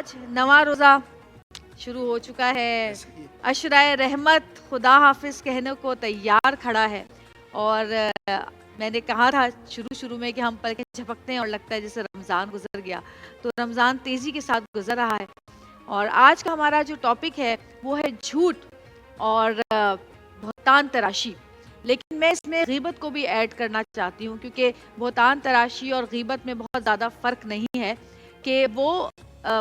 آج نواں روزہ شروع ہو چکا ہے. اشرائے رحمت خدا حافظ کہنے کو تیار کھڑا ہے. اور میں نے کہا تھا شروع میں کہ ہم پلکیں جھپکتے ہیں اور لگتا ہے جیسے رمضان گزر گیا. تو رمضان تیزی کے ساتھ گزر رہا ہے. اور آج کا ہمارا جو ٹاپک ہے وہ ہے جھوٹ اور بہتان تراشی. لیکن میں اس میں غیبت کو بھی ایڈ کرنا چاہتی ہوں، کیونکہ بہتان تراشی اور غیبت میں بہت زیادہ فرق نہیں ہے. کہ وہ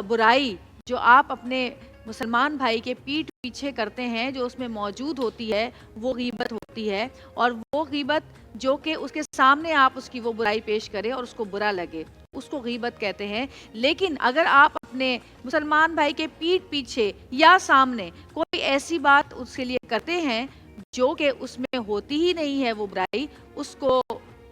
برائی جو آپ اپنے مسلمان بھائی کے پیٹھ پیچھے کرتے ہیں، جو اس میں موجود ہوتی ہے، وہ غیبت ہوتی ہے. اور وہ غیبت جو کہ اس کے سامنے آپ اس کی وہ برائی پیش کریں اور اس کو برا لگے، اس کو غیبت کہتے ہیں. لیکن اگر آپ اپنے مسلمان بھائی کے پیٹھ پیچھے یا سامنے کوئی ایسی بات اس کے لیے کرتے ہیں جو کہ اس میں ہوتی ہی نہیں ہے وہ برائی، اس کو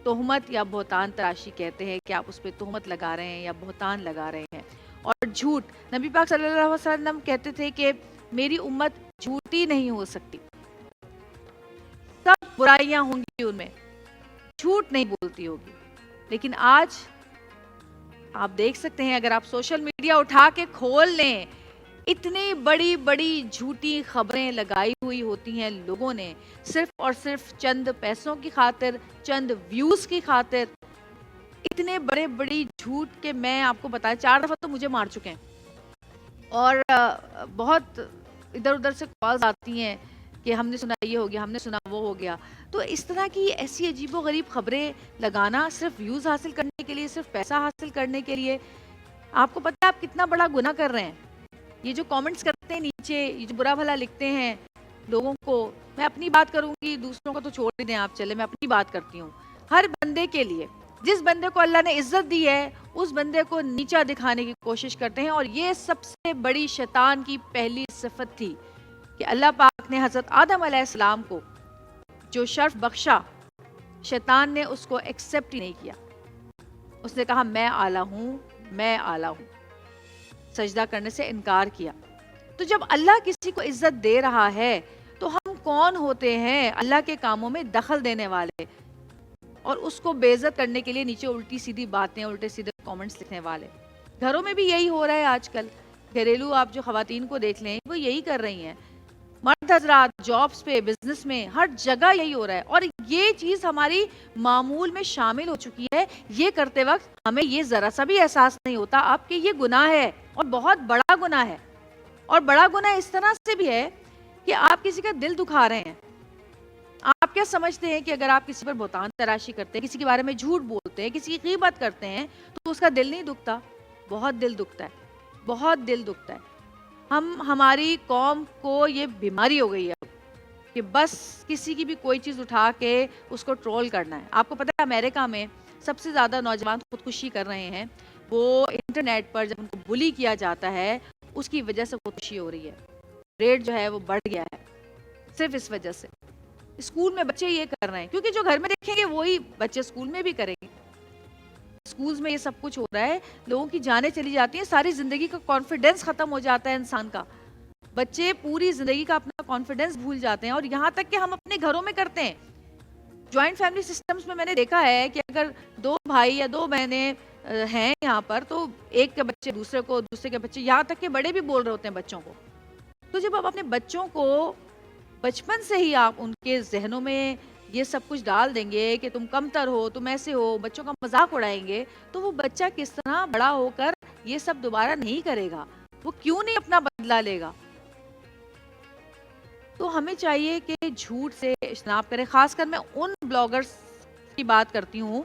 تہمت یا بہتان تراشی کہتے ہیں. کہ آپ اس پہ تہمت لگا رہے ہیں یا بہتان لگا رہے ہیں. اور جھوٹ، نبی پاک صلی اللہ علیہ وسلم کہتے تھے کہ میری امت جھوٹی نہیں ہو سکتی. سب برائیاں ہوں گی ان میں، جھوٹ نہیں بولتی ہوگی. لیکن آج آپ دیکھ سکتے ہیں، اگر آپ سوشل میڈیا اٹھا کے کھول لیں، اتنی بڑی بڑی جھوٹی خبریں لگائی ہوئی ہوتی ہیں لوگوں نے، صرف اور صرف چند پیسوں کی خاطر، چند ویوز کی خاطر. اتنے بڑے بڑی جھوٹ کہ میں آپ کو بتایا 4 دفعہ تو مجھے مار چکے ہیں. اور بہت ادھر ادھر سے کالز آتی ہیں کہ ہم نے سنا یہ ہو گیا، ہم نے سنا وہ ہو گیا. تو اس طرح کی ایسی عجیب و غریب خبریں لگانا صرف ویوز حاصل کرنے کے لیے، صرف پیسہ حاصل کرنے کے لیے، آپ کو پتہ ہے آپ کتنا بڑا گناہ کر رہے ہیں. یہ جو کامنٹس کرتے ہیں نیچے، یہ جو برا بھلا لکھتے ہیں لوگوں کو، میں اپنی بات کروں گی، دوسروں کو تو چھوڑ ہی دیں آپ، چلے میں اپنی بات کرتی ہوں. ہر بندے کے لیے، جس بندے کو اللہ نے عزت دی ہے اس بندے کو نیچا دکھانے کی کوشش کرتے ہیں. اور یہ سب سے بڑی شیطان کی پہلی صفت تھی کہ اللہ پاک نے حضرت آدم علیہ السلام کو جو شرف بخشا، شیطان نے اس کو ایکسیپٹ ہی نہیں کیا. اس نے کہا میں اعلیٰ ہوں، میں اعلیٰ ہوں، سجدہ کرنے سے انکار کیا. تو جب اللہ کسی کو عزت دے رہا ہے تو ہم کون ہوتے ہیں اللہ کے کاموں میں دخل دینے والے اور اس کو بے عزت کرنے کے لیے نیچے الٹی سیدھی باتیں، الٹے سیدھے کامنٹس لکھنے والے. گھروں میں بھی یہی ہو رہا ہے آج کل. گھریلو آپ جو خواتین کو دیکھ لیں وہ یہی کر رہی ہیں. مرد حضرات جابس پہ، بزنس میں، ہر جگہ یہی ہو رہا ہے. اور یہ چیز ہماری معمول میں شامل ہو چکی ہے. یہ کرتے وقت ہمیں یہ ذرا سا بھی احساس نہیں ہوتا آپ کہ یہ گناہ ہے اور بہت بڑا گناہ ہے. اور بڑا گناہ اس طرح سے بھی ہے کہ آپ کسی کا دل دکھا رہے ہیں. آپ کیا سمجھتے ہیں کہ اگر آپ کسی پر بہتان تراشی کرتے ہیں، کسی کے بارے میں جھوٹ بولتے ہیں، کسی کی غیبت کرتے ہیں تو اس کا دل نہیں دکھتا؟ بہت دل دکھتا ہے، بہت دل دکھتا ہے. ہماری قوم کو یہ بیماری ہو گئی ہے کہ بس کسی کی بھی کوئی چیز اٹھا کے اس کو ٹرول کرنا ہے. آپ کو پتہ ہے امریکہ میں سب سے زیادہ نوجوان خودکشی کر رہے ہیں. وہ انٹرنیٹ پر جب ان کو بلی کیا جاتا ہے اس کی وجہ سے خودکشی ہو رہی ہے. ریٹ جو ہے وہ بڑھ گیا ہے صرف اس وجہ سے. اسکول میں بچے یہ کر رہے ہیں کیونکہ جو گھر میں دیکھیں گے وہی بچے اسکول میں بھی کریں گے. اسکولز میں یہ سب کچھ ہو رہا ہے، لوگوں کی جانیں چلی جاتی ہیں، ساری زندگی کا کانفیڈنس ختم ہو جاتا ہے انسان کا. بچے پوری زندگی کا اپنا کانفیڈنس بھول جاتے ہیں. اور یہاں تک کہ ہم اپنے گھروں میں کرتے ہیں. جوائنٹ فیملی سسٹمز میں نے دیکھا ہے کہ اگر 2 بھائی یا 2 بہنیں ہیں یہاں پر، تو ایک کے بچے دوسرے کو، دوسرے کے بچے، یہاں تک کہ بڑے بھی بول رہے ہوتے ہیں بچوں کو. تو جب آپ اپنے بچوں کو بچپن سے ہی آپ ان کے ذہنوں میں یہ سب کچھ ڈال دیں گے کہ تم کمتر ہو، تم ایسے ہو، بچوں کا مذاق اڑائیں گے، تو وہ بچہ کس طرح بڑا ہو کر یہ سب دوبارہ نہیں کرے گا؟ وہ کیوں نہیں اپنا بدلہ لے گا؟ تو ہمیں چاہیے کہ جھوٹ سے اجتناب کریں. خاص کر میں ان بلاگرز کی بات کرتی ہوں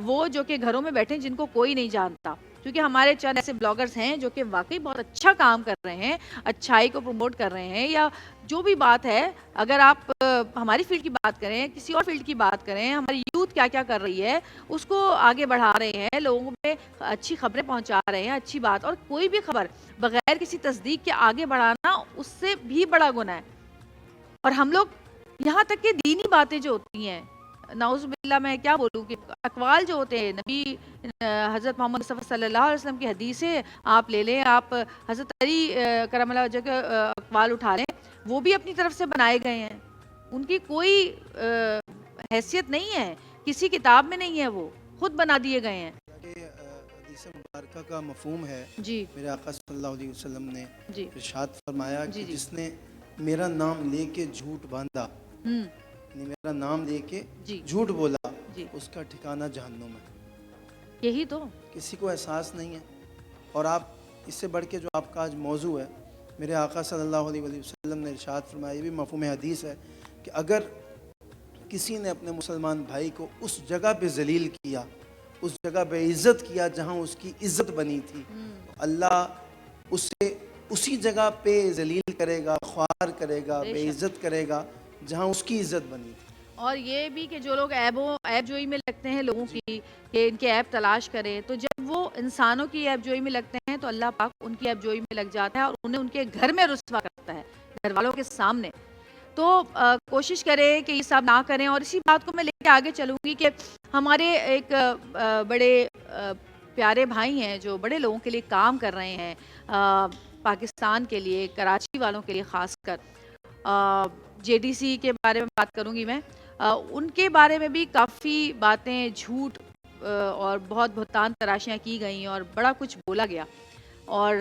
وہ جو کہ گھروں میں بیٹھے جن کو کوئی نہیں جانتا. کیونکہ ہمارے چند ایسے بلاگرز ہیں جو کہ واقعی بہت اچھا کام کر رہے ہیں، اچھائی کو پروموٹ کر رہے ہیں. یا جو بھی بات ہے، اگر آپ ہماری فیلڈ کی بات کریں، کسی اور فیلڈ کی بات کریں، ہماری یوتھ کیا کیا کر رہی ہے اس کو آگے بڑھا رہے ہیں، لوگوں میں اچھی خبریں پہنچا رہے ہیں، اچھی بات. اور کوئی بھی خبر بغیر کسی تصدیق کے آگے بڑھانا اس سے بھی بڑا گناہ ہے. اور ہم لوگ یہاں تک کہ دینی باتیں جو ہوتی ہیں، نعوذ باللہ میں کیا بولوں، کہ اقوال جو ہوتے ہیں، نبی حضرت محمد مصطفیٰ صلی اللہ علیہ وسلم کی حدیثیں آپ لے لیں، آپ حضرت علی کرم اللہ وجہ کے اقوال اٹھا لیں، وہ بھی اپنی طرف سے بنائے گئے ہیں. ان کی کوئی حیثیت نہیں ہے، کسی کتاب میں نہیں ہے، وہ خود بنا دیے گئے ہیں. حدیث مبارکہ کا مفہوم ہے جی میرے آقا صلی اللہ علیہ وسلم نے جی ارشاد فرمایا جی کہ جی جس نے میرا نام لے کے جھوٹ باندھا، ہوں یعنی میرا نام لے کے جی جھوٹ بولا، جی اس کا ٹھکانہ جہنم ہے۔ یہی تو کسی کو احساس نہیں ہے۔ اور آپ اس سے بڑھ کے جو آپ کا آج موضوع ہے، میرے آقا صلی اللہ علیہ وسلم نے ارشاد فرمایا، یہ بھی مفہوم حدیث ہے کہ اگر کسی نے اپنے مسلمان بھائی کو اس جگہ پہ ذلیل کیا، اس جگہ پہ عزت کیا جہاں اس کی عزت بنی تھی، تو اللہ اسے اسی جگہ پہ ذلیل کرے گا، خوار کرے گا، بے بے شک۔ عزت کرے گا جہاں اس کی عزت بنی تھی۔ اور یہ بھی کہ جو لوگ عیب جوئی میں لگتے ہیں لوگوں کی، کہ ان کے عیب تلاش کریں، تو جب وہ انسانوں کی عیب جوئی میں لگتے ہیں تو اللہ پاک ان کی عیب جوئی میں لگ جاتا ہے اور انہیں ان کے گھر میں رسوا کرتا ہے، گھر والوں کے سامنے۔ تو کوشش کریں کہ یہ سب نہ کریں، اور اسی بات کو میں لے کے آگے چلوں گی کہ ہمارے ایک بڑے پیارے بھائی ہیں جو بڑے لوگوں کے لیے کام کر رہے ہیں، پاکستان کے لیے، کراچی والوں کے لیے خاص کر۔ جے ڈی سی کے بارے میں بات کروں گی میں، ان کے بارے میں بھی کافی باتیں جھوٹ اور بہت بہتان تراشیاں کی گئیں اور بڑا کچھ بولا گیا، اور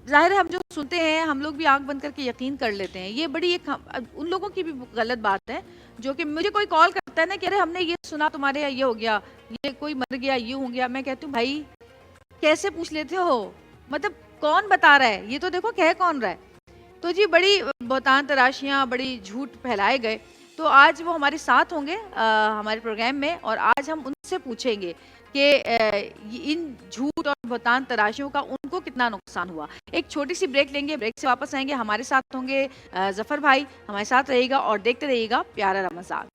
ظاہر ہے ہم جو سنتے ہیں ہم لوگ بھی آنکھ بند کر کے یقین کر لیتے ہیں۔ یہ بڑی ایک ان لوگوں کی بھی غلط بات ہے جو کہ مجھے کوئی کال کرتا ہے نا کہ ارے ہم نے یہ سنا تمہارے یہاں یہ ہو گیا، یہ کوئی مر گیا، یہ ہو گیا، میں کہتی ہوں بھائی کیسے پوچھ لیتے ہو، مطلب کون بتا رہا ہے، یہ تو دیکھو کہہ کون رہا ہے۔ تو جی بڑی بہتان تراشیاں، بڑی جھوٹ پھیلائے گئے، تو آج وہ ہمارے ساتھ ہوں گے ہمارے پروگرام میں، اور آج ہم ان سے پوچھیں گے کہ ان جھوٹ اور بہتان تراشیوں کا ان کو کتنا نقصان ہوا۔ ایک چھوٹی سی بریک لیں گے، بریک سے واپس آئیں گے، ہمارے ساتھ ہوں گے ظفر بھائی، ہمارے ساتھ رہے گا اور دیکھتے رہیے گا پیارا رمضان۔